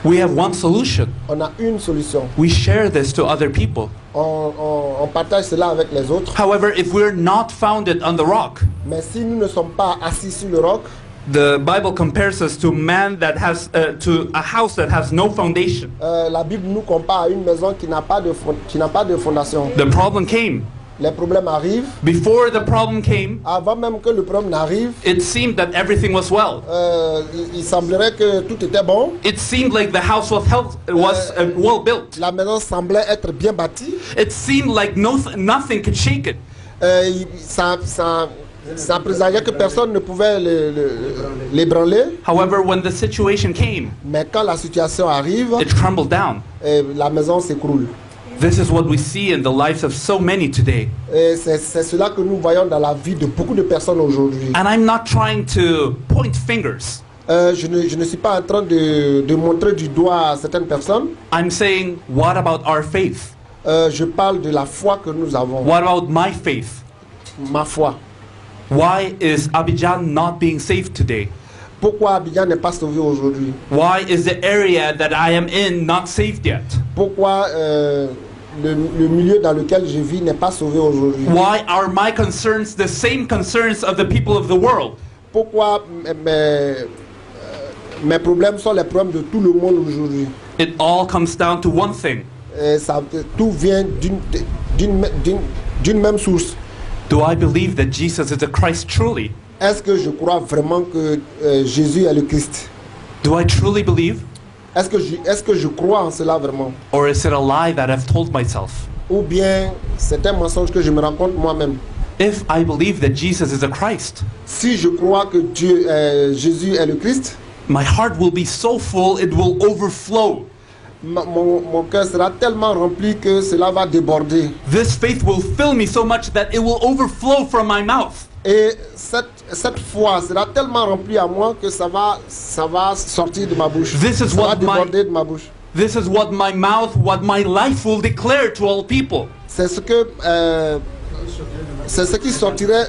We have one solution. On a une solution. We share this to other people. On partage cela avec les autres. However, if we're not founded on the rock, Mais si nous ne sommes pas assis sur le roc, the Bible compares us to to a house that has no foundation. la Bible nous compare à une maison qui n'a pas de fondation. The problem came. Les problèmes arrivent. Before the problem came, Avant même que le problème n'arrive, it seemed that everything was well. il semblerait que tout était bon. It seemed like the house was well built. La maison semblait être bien bâtie. It seemed like nothing could shake it. Ça présageait que personne ne pouvait l'ébranler. However, when the situation came, Mais quand la situation arrive, it crumbled down. la maison s'écroule. This is what we see in the lives of so many today. Et c'est cela que nous voyons dans la vie de beaucoup de personnes aujourd'hui. And I'm not trying to point fingers. Je ne suis pas en train de montrer du doigt à certaines personnes. I'm saying, what about our faith? Je parle de la foi que nous avons. What about my faith? Ma foi. Why is Abidjan not being saved today? Pourquoi Abidjan n'est pas sauvé aujourd'hui? Why is the area that I am in not saved yet? Pourquoi le milieu dans lequel je vis n'est pas sauvé aujourd'hui? Why are my concerns the same concerns of the people of the world? Pourquoi mes problèmes sont les problèmes de tout le monde aujourd'hui? It all comes down to one thing. Tout vient d'une même source. Do I believe that Jesus is the Christ truly? Est-ce que je crois vraiment que Jésus est le Christ? Do I truly believe? est-ce que je crois en cela vraiment? Or is it a lie that I've told myself? Ou bien c'est un mensonge que je me raconte moi-même? If I believe that Jesus is the Christ, Si je crois que Jésus est le Christ, my heart will be so full it will overflow. mon cœur sera tellement rempli que cela va déborder. This faith will fill me so much that it will overflow from my mouth. Et cette foi sera tellement remplie à moi que ça va sortir de ma bouche. This is Ça va what déborder de ma bouche. This is what my mouth, what my life will declare to all people. C'est ce qui sortirait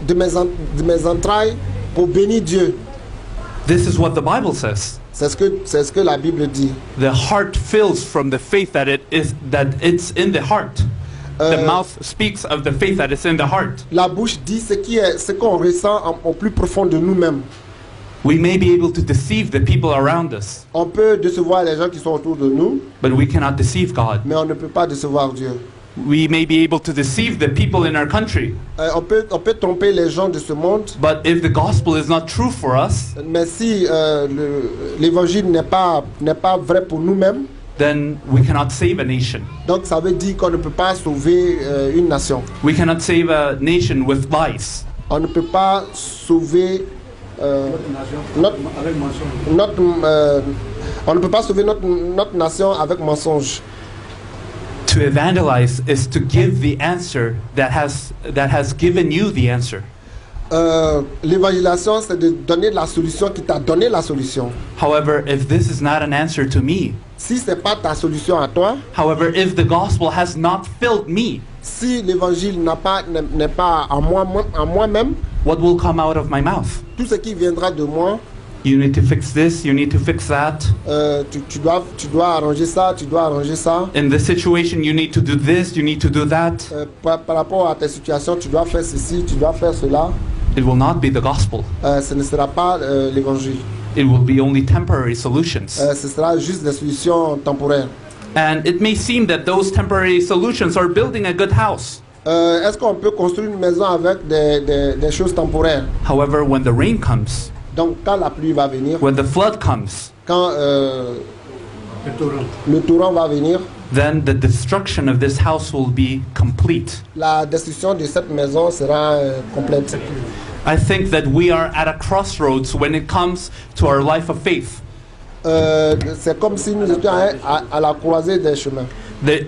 de mes entrailles pour bénir Dieu. This is what the Bible says. C'est ce que la Bible dit. The heart fills from the faith that it's in the heart. The mouth speaks of the faith that is in the heart. La bouche dit ce qu'on ressent au plus profond de nous-mêmes. We may be able to deceive the people around us, On peut décevoir les gens qui sont autour de nous, but we cannot deceive God. mais on ne peut pas décevoir Dieu. We may be able to deceive the people in our country, On peut tromper les gens de ce monde, but if the gospel is not true for us, mais si l'évangile n'est pas vrai pour nous-mêmes, then we cannot save a nation. donc ça veut dire qu'on ne peut pas sauver une nation. We cannot save a nation with lies. On ne peut pas sauver notre, Avec mensonge. on ne peut pas sauver notre nation avec mensonge. To evangelize is to give the answer that has given you the answer. L'évangélisation, c'est de donner la solution qui t'a donné la solution. However, if this is not an answer to me, Si c'est pas ta solution à toi, however, if the gospel has not filled me, si l'évangile n'est pas à moi-même, what will come out of my mouth? tout ce qui viendra de moi, You need to fix this, you need to fix that. tu dois arranger ça, tu dois arranger ça. In this situation, you need to do this, you need to do that. Par rapport à tes situations, tu dois faire ceci, tu dois faire cela. It will not be the gospel. Ce ne sera pas l'évangile. It will be only temporary solutions. Ce sera juste des solutions temporaires. And it may seem that those temporary solutions are building a good house. Est-ce qu'on peut construire une maison avec des choses temporaires? However, when the rain comes, Donc quand la pluie va venir, when the flood comes, quand Le torrent. le torrent va venir, then the destruction of this house will be complete. la destruction de cette maison sera complète. I think that we are at a crossroads when it comes to our life of faith. C'est comme si nous étions à la croisée des chemins.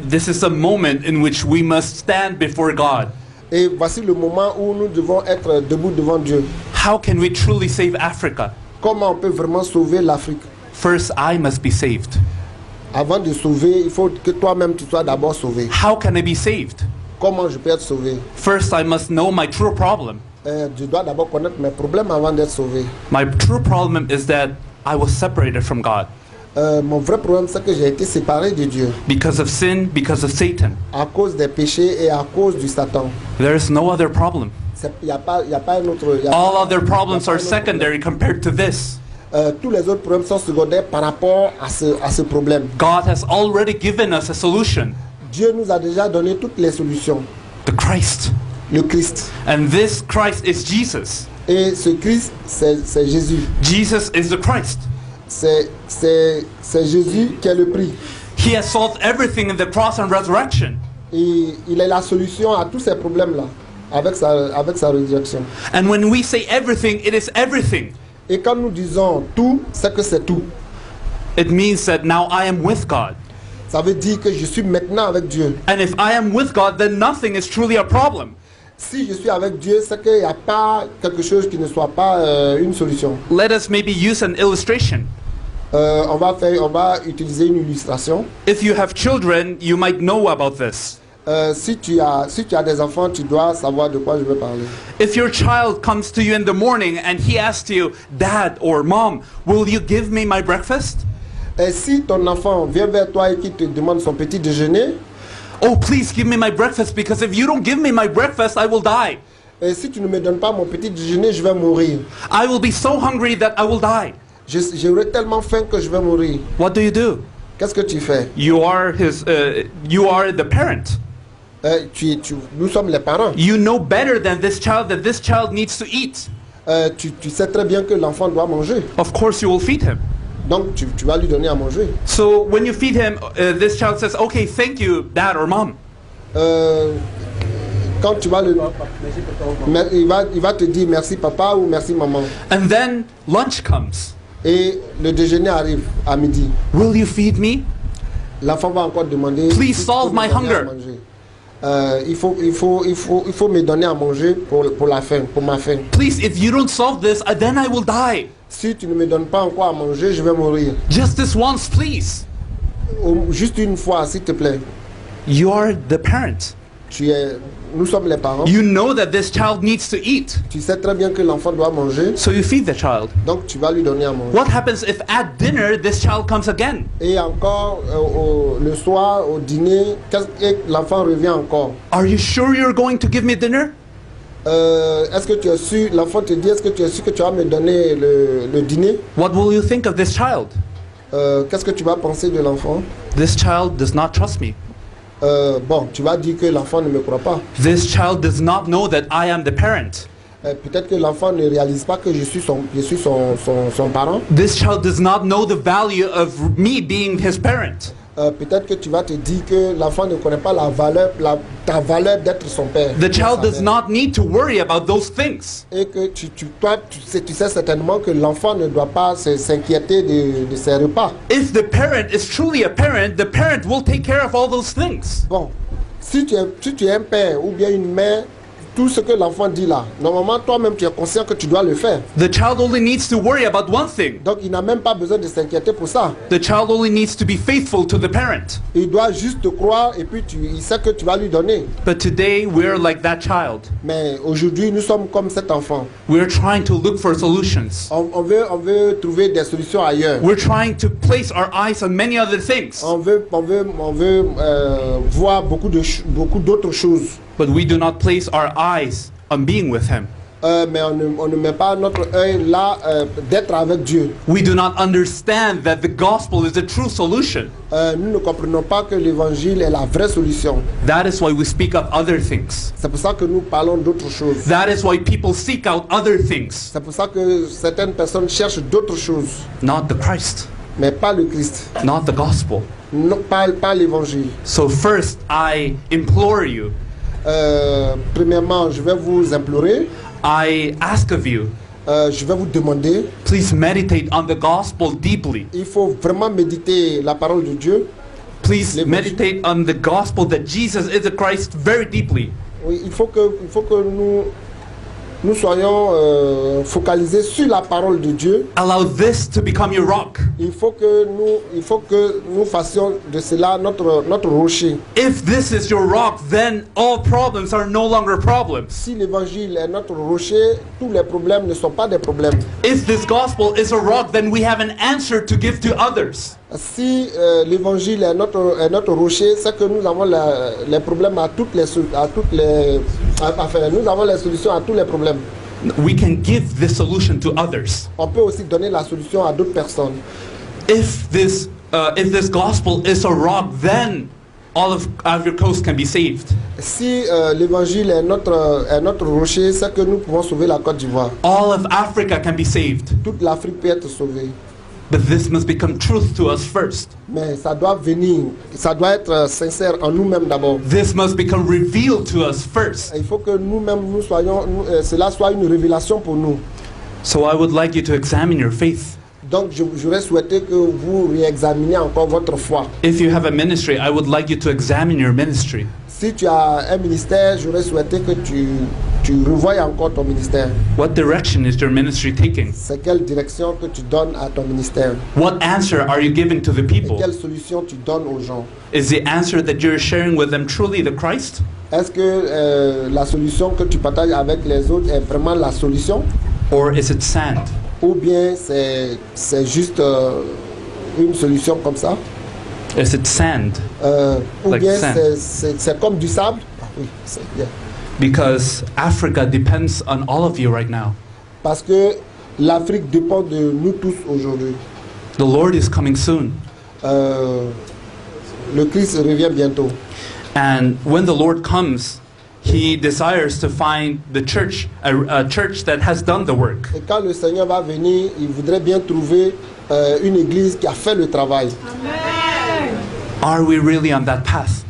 This is a moment in which we must stand before God. Et voici le moment où nous devons être debout devant Dieu. How can we truly save Africa? Comment on peut vraiment sauver l'Afrique? First, I must be saved. Avant de sauver, il faut que toi-même tu sois d'abord sauvé. How can I be saved? Comment je peux être sauvé? First, I must know my true problem. Je dois d'abord connaître mes problèmes avant d'être sauvé. My true problem is that I was separated from God Mon vrai problème, c'est que j'ai été séparé de Dieu because of sin, because of Satan. à cause des péchés et à cause du Satan. There is no other problem. Il n'y a pas un autre. All other problems are secondary compared to this. Tous les autres problèmes sont secondaires par rapport à ce problème. God has already given us a solution, Dieu nous a déjà donné toutes les solutions. the Christ. Le Christ. And this Christ is Jesus. Et ce Christ, c'est Jésus. Jesus is the Christ. C'est Jésus qui est le prix. He has solved everything in the cross and resurrection. Et il est la solution à tous ces problèmes-là, avec sa résurrection. And when we say everything, it is everything. Et quand nous disons tout, c'est que c'est tout. It means that now I am with God. Ça veut dire que je suis maintenant avec Dieu. And if I am with God, then nothing is truly a problem. Si je suis avec Dieu, c'est qu'il n'y a pas quelque chose qui ne soit pas une solution. Let us maybe use an illustration. On va utiliser une illustration. If you have children, you might know about this. Si tu as des enfants, tu dois savoir de quoi je veux parler. If your child comes to you in the morning and he asks you, Dad or Mom, will you give me my breakfast? Et si ton enfant vient vers toi et qui te demande son petit déjeuner, Oh, please give me my breakfast, because if you don't give me my breakfast, I will die. et si tu ne me donnes pas mon petit déjeuner, je vais mourir. I will be so hungry that I will die. J'aurai tellement faim que je vais mourir. What do you do? Qu'est-ce que tu fais? You are the parent. Nous sommes les parents. You know better than this child that this child needs to eat. Tu sais très bien que l'enfant doit manger. Of course you will feed him. Donc tu vas lui donner à manger. So when you feed him, this child says, okay, thank you, dad or mom. Quand tu vas le... Merci papa. il va te dire merci papa ou merci maman. And then lunch comes. Et le déjeuner arrive à midi. Will you feed me? L'enfant va encore demander... Please si tu solve peux me my donner à hunger. manger. Il faut me donner à manger pour la faim, pour ma faim. Please, if you don't solve this, then I will die. Si tu ne me donnes pas encore à manger, je vais mourir. Just this once, please. Juste une fois, s'il te plaît. You are the parent. Nous sommes les parents. You know that this child needs to eat. Tu sais très bien que l'enfant doit manger, So you feed the child. donc tu vas lui donner à manger. What happens if at dinner this child comes again? Et encore, le soir, au dîner, et l'enfant revient encore. Are you sure you're going to give me dinner? Est-ce que tu es sûr, l'enfant te dit, est-ce que tu es sûr que tu vas me donner le dîner? What will you think of this child? Qu'est-ce que tu vas penser de l'enfant? This child does not trust me. Bon, tu vas dire que l'enfant ne me croit pas. This child does not know that I am the parent. Peut-être que l'enfant ne réalise pas que je suis son parent. This child does not know the value of me being his parent. Peut-être que tu vas te dire que l'enfant ne connaît pas ta valeur d'être son père. The child does not need to worry about those things. Et que tu sais certainement que l'enfant ne doit pas s'inquiéter de ses repas. If the parent is truly a parent, the parent will take care of all those things. Bon, si tu es un père ou bien une mère, tout ce que l'enfant dit là, normalement toi-même tu es conscient que tu dois le faire. The child only needs to worry about one thing. Donc il n'a même pas besoin de s'inquiéter pour ça. The child only needs to be faithful to the parent. Il doit juste te croire et puis il sait que tu vas lui donner. But today we're like that child. Mais aujourd'hui nous sommes comme cet enfant. We're trying to look for solutions. On veut trouver des solutions ailleurs. We're trying to place our eyes on many other things. On veut voir beaucoup d'autres choses. But we do not place our eyes on being with him. Mais on ne met pas notre œil là d'être avec Dieu. We do not understand that the gospel is the true solution. Nous ne comprenons pas que l'évangile est la vraie solution. That is why we speak of other things. C'est pour ça que nous parlons d'autres choses. That is why people seek out other things. C'est pour ça que certaines personnes cherchent d'autres choses. Not the Christ. Mais pas le Christ. Not the gospel. Non, pas l'évangile. So first, I implore you. Premièrement, je vais vous implorer. I ask of you. Je vais vous demander. Please meditate on the gospel deeply. Il faut vraiment méditer la parole de Dieu. Please meditate on the gospel that Jesus is the Christ very deeply. Oui, il faut que nous soyons focalisés sur la parole de Dieu. Allow this to become your rock. Il faut que nous fassions de cela notre rocher. If this is your rock, then all problems are no longer problems. Si l'évangile est notre rocher, tous les problèmes ne sont pas des problèmes. If this gospel is a rock, then we have an answer to give to others. Si l'évangile est notre rocher, c'est que nous avons les problèmes nous avons les solutions à tous les problèmes. We can give this solution to others. On peut aussi donner la solution à d'autres personnes. If this gospel is a rock, then all of Ivory Coast can be saved. Si l'évangile est notre rocher, c'est que nous pouvons sauver la Côte d'Ivoire. All of Africa can be saved. Toute l'Afrique peut être sauvée. But this must become truth to us first. Mais ça doit être sincère en nous-mêmes d'abord. This must become revealed to us first. Il faut que nous-mêmes cela soit une révélation pour nous. So I would like you to examine your faith. Donc j'aurais souhaité que vous réexaminiez encore votre foi. If you have a ministry, I would like you to examine your ministry. Si tu as un ministère, j'aurais souhaité que tu revoies encore ton ministère. What direction is your ministry taking? C'est quelle direction que tu donnes à ton ministère? What answer are you giving to the Et people? quelle solution tu donnes aux gens? Is the answer that you're sharing with them truly the Christ? Est-ce que la solution que tu partages avec les autres est vraiment la solution? Or is it sand? Ou bien c'est juste une solution comme ça? Is it sand? Ou Like bien sand. c'est comme du sable? Ah oui, yeah. Because Africa depends on all of you right now. Parce que l'Afrique dépend de nous tous aujourd'hui. The Lord is coming soon. Le Christ revient bientôt. And when the Lord comes, He desires to find the church, a church that has done the work. Et quand le Seigneur va venir, il voudrait bien trouver une église qui a fait le travail. Are we really on that path?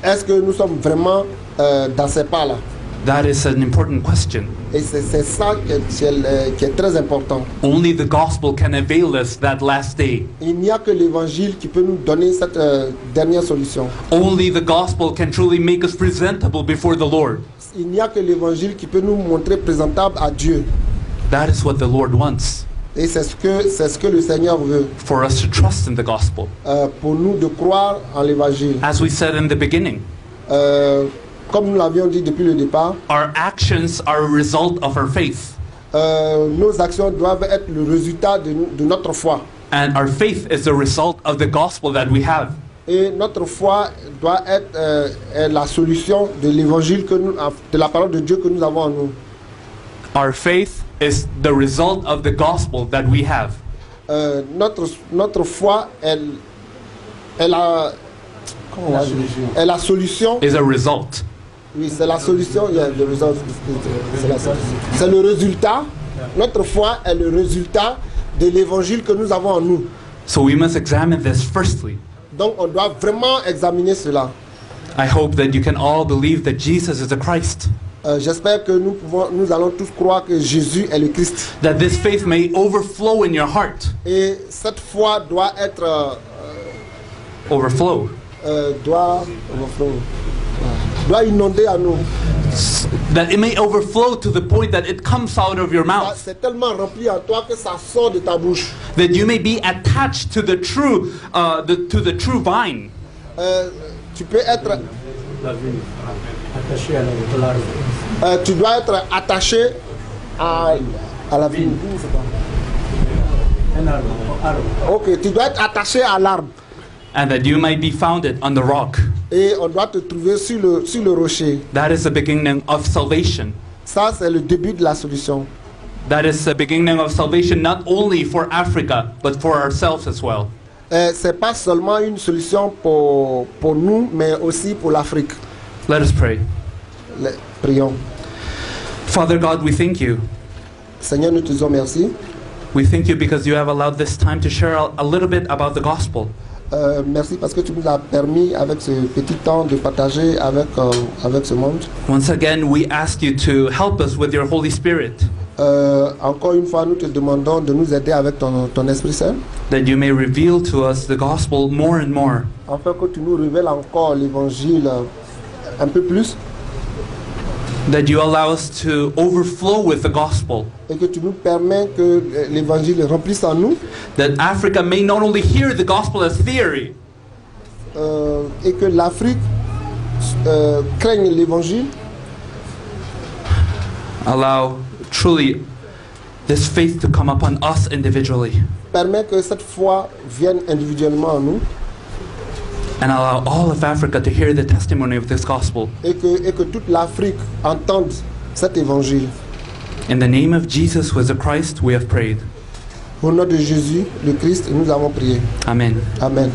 Est-ce que nous sommes vraiment dans ces pas-là? That is an important question. Et c'est ça qui est très important. Only the gospel can avail us that last day. Il n'y a que l'évangile qui peut nous donner cette dernière solution. Only the gospel can truly make us presentable before the Lord. Il n'y a que l'évangile qui peut nous montrer présentable à Dieu. That is what the Lord wants, Et c'est ce que le Seigneur veut, for us to trust in the gospel. pour nous de croire en l'évangile. As we said in the beginning, Comme nous l'avions dit depuis le départ, our actions are a result of our faith. nos actions doivent être le résultat de notre foi. And our faith is the result of the gospel that we have. Et notre foi doit être la solution de l'évangile de la parole de Dieu que nous avons en nous. Our faith is the result of the gospel that we have. Notre foi est la solution. Is a result. Oui, c'est la solution. C'est le résultat. Notre foi est le résultat de l'évangile que nous avons en nous. So we must examine this firstly. Donc on doit vraiment examiner cela. I hope that you can all believe that Jesus is the Christ. J'espère que nous allons tous croire que Jésus est le Christ. That this faith may overflow in your heart. Et cette foi doit être Overflow. Doit inonder à nous. That it may overflow to the point that it comes out of your mouth. C'est tellement rempli en toi que ça sort de ta bouche. That you may be attached to the true vine. Tu peux être attaché à l'arbre. tu dois être attaché à la vigne. Un arbre. Ok, tu dois être attaché à l'arbre. And that you might be founded on the rock. Et on doit te trouver sur le rocher. That is the beginning of salvation. Ça, c'est le début de la solution. That is the beginning of salvation not only for Africa, but for ourselves as well. C'est pas seulement une solution pour nous, mais aussi pour l'Afrique. Let us pray. Prions. Father God, we thank you. Seigneur, nous te disons merci. We thank you because you have allowed this time to share a little bit about the gospel. Merci parce que tu nous as permis avec ce petit temps de partager avec ce monde. Once again, we ask you to help us with your Holy Spirit. Encore une fois, nous te demandons de nous aider avec ton Esprit Saint. That you may reveal to us the gospel more and more. Afin que tu nous révèles encore l'évangile un peu plus. That you allow us to overflow with the gospel. Et que tu nous permets que l'évangile remplisse en nous. That Africa may not only hear the gospel as theory. Et que l'Afrique craigne l'évangile. Allow truly this faith to come upon us individually. Permet que cette foi vienne individuellement en nous. And allow all of Africa to hear the testimony of this gospel. Et que toute l'Afrique entende cet évangile. In the name of Jesus, who is the Christ, we have prayed. Au nom de Jésus, le Christ, nous avons prié. Amen. Amen.